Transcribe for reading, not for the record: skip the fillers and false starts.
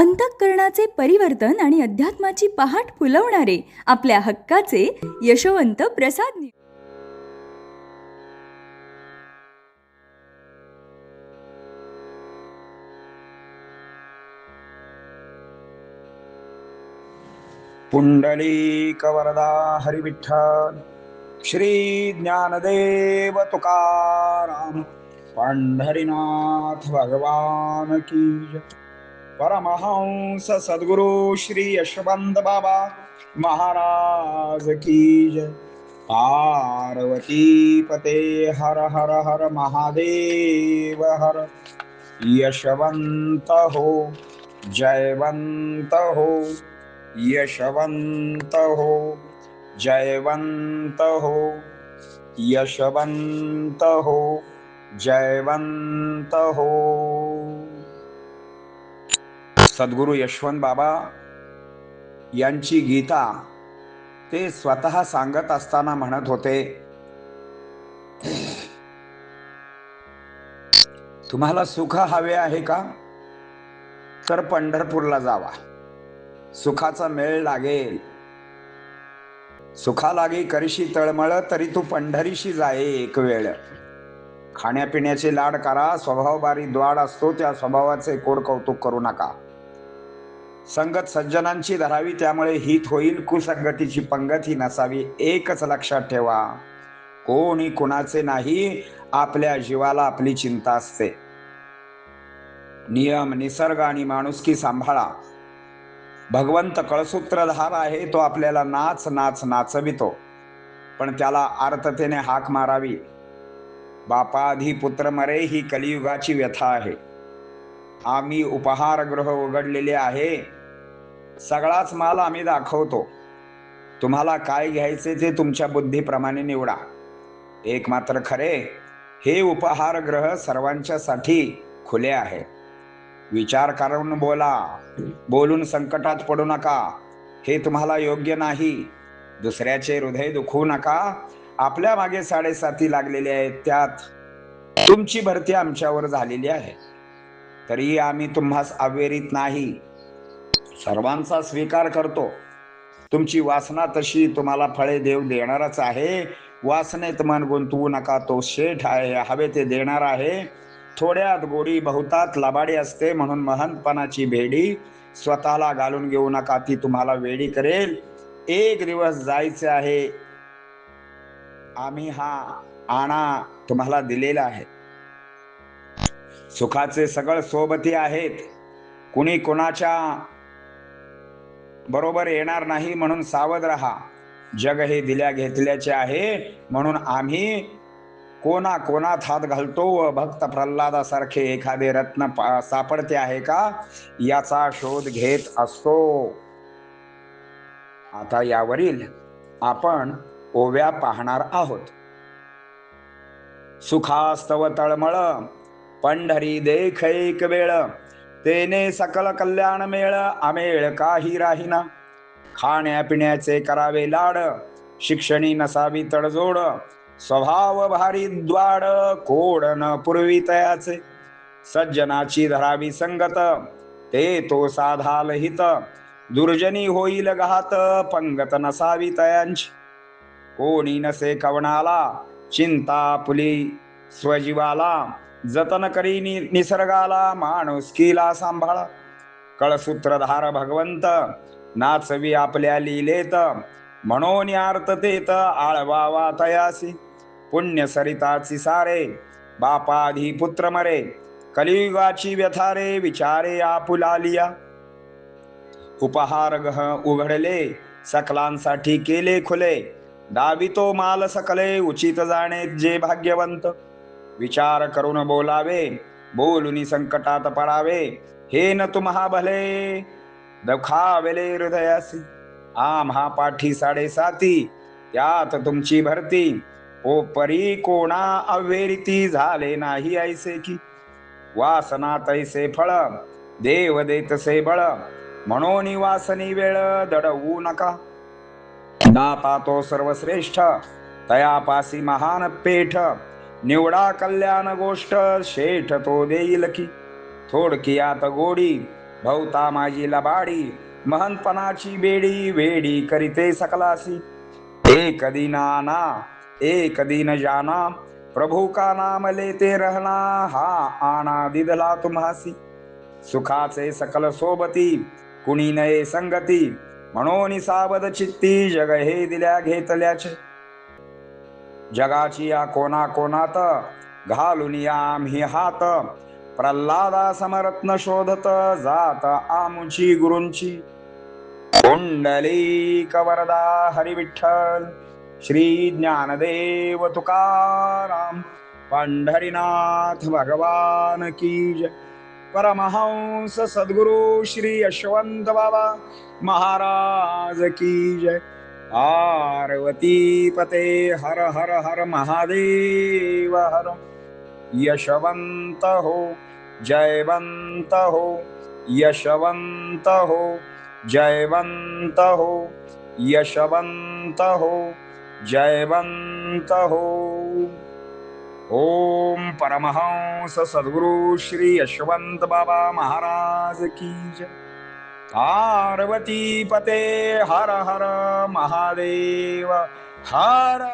अंतःकरणाचे परिवर्तन आणि अध्यात्माची पहाट फुलवणारे आपल्या हक्काचे यशवंत प्रसाद पुंडलिक वरदा हरिविठ्ठल श्री ज्ञानदेव तुकाराम पंढरीनाथ भगवान की जय। परमहंस सद्गुरु श्री यशवंत बाबा महाराज की जय। पार्वती पते हर हर हर महादेव हर। यशवंत हो जयवंत हो, यशवंत हो जयवंत हो, यशवंत हो जयवंत हो। सद्गुरु यशवंत बाबा यांची गीता ते स्वतः सांगत असताना म्हणत होते, तुम्हाला सुख हवे आहे का, तर पंढरपूरला जावा, सुखाचा मेळ लागेल। सुखालागी करशी तळमळ, तरी तू पंढरीशी जाये एक वेळ। खाण्यापिण्याचे लाड करा, स्वभाव बारी द्वाड असतो, त्या स्वभावाचे कोड कौतुक करू नका। संगत सज्जनांची धरावी, त्यामुळे हित होईल, कुसंगतीची पंगती नसावी। एकच लक्षात ठेवा, कोणी कुणाचे नाही, आपल्या जीवाला आपली चिंता असते। नियम निसर्ग आणि माणुसकी सांभाळा। भगवंत कळसूत्रधार आहे, तो आपल्याला नाच नाच नाचवितो, पण त्याला आर्ततेने हाक मारावी। बापाधी पुत्र मरे ही कलियुगाची व्यथा आहे। आम्ही उपहारगृह उघडलेले आहे, सगळाच माल आम्ही दाखवतो। तुम्हाला काय घ्यायचे ते तुमच्या बुद्धीप्रमाणे निवडा। एक मात्र खरे, हे उपहारगृह सर्वांच्यासाठी खुले आहे। विचार करून बोला, बोलून संकटात पडू नका, हे तुम्हाला योग्य नाही। दुसऱ्याचे हृदय दुखवू नका। आपल्या मागे 7.5 लागलेले आहेत, त्यात तुमची भरती आमच्यावर झालेली आहे, तरी आम्ही तुम्हास अवेरीत नाही, सर्वांचा स्वीकार करतो। तुमची वासना तशी, तुम्हाला फळे देव देणारच आहे। वासनेत मन गुंतवू नका, तो शेठ आहे, हवे ते देणार आहे। थोड्यात गोडी बहुतात लबाडी असते, म्हणून महंतपणाची भेडी स्वतःला घालून घेऊ नका, ती तुम्हाला वेडी करेल। एक दिवस जायचे आहे, आम्ही हा आणा तुम्हाला दिलेला आहे। सुखाचे सगळ सोबती आहेत, कुणी कुणाच्या बरोबर येणार नाही, म्हणून सावध राहा। जग हे दिल्या घेतल्याचे आहे, म्हणून आम्ही कोणा कोणात हात घालतो व भक्त प्रल्हादासारखे एखादे रत्न सापडते आहे का, याचा शोध घेत असतो। आता यावरील आपण ओव्या पाहणार आहोत। सुखास्तव तळमळ, पंढरी देख एक वेळ, तेने सकल कल्याण मेळ, आमेळ काही राहीना। खाण्यापिण्याचे करावे लाड, शिक्षणी नसावी तडजोड, स्वभाव भारी द्वाड, कोड न पूर्वी तयाचे। सज्जनाची धरावी संगत, ते तो साधाल हित, दुर्जनी होईल घात, पंगत नसावी तयांची। कोणी नसे कवणाला, चिंता पुली स्वजीवाला, जतन करी निसर्गाला, माणुसकीला सांभाळा। कळसूत्रधार भगवंत, नाचवी आपल्या लीलेत, म्हणून आर्ततेत आळवावा तयासी। पुण्य सरिताची सारे, बापाधी पुत्र मरे, कलियुगाची व्यथारे, विचारे आपुलालिया। उपहारगृह उघडले, सकलांसाठी केले खुले, दावितो माल सकले, उचित जाणे जे भाग्यवंत। विचार करून बोलावे, बोलूनी संकटात पडावे, हे न तुम्हा भले, दुखावेले हृदयासी। आम्हा पाठी 7.5, त्यात तुमची भरती, ओ परी कोणा अवेरिती, झाले नाही ऐसे की। वासना तैसे फळ, देव देतसे बळ, म्हणून वासनी वेळ दडवू नका। दाता तो सर्वश्रेष्ठ, तयापासी महान पेठ, निवडा कल्याण गोष्ट, शेठ तो देईल की। थोडकियात गोडी, भवता माझी लबाडी महनपणाची बेडी वेडी करीते सकलासी। एक दिन आना एक दिन जाना प्रभु का नाम लेते रहना हा आना दिदला तुम्हासी। सुखाचे सकल सोबती कुणी नये संगती म्हणून सावध चित्ती जग हे दिल्या घेतल्याचे। जगाची या कोणा कोणात घालून या आम्ही हात प्रल्हादा समरत्न शोधत जात आमुची गुरूंची। कुंडलिक वरदा हरी विठ्ठल श्री ज्ञानदेव तुकाराम पंढरीनाथ भगवान की जय। परमहंस सद्गुरु श्री यशवंत बाबा महाराज की जय। पार्वती पते हर हर हर महादेव हर। यशवंत हो जयवंत हो यशवंत हो जयवंत हो यशवंत हो जयवंत हो। ओम परमहंस सद्गुरु श्री यशवंत बाबा महाराज की जय। पार्वती पते हर हर महादेव हर।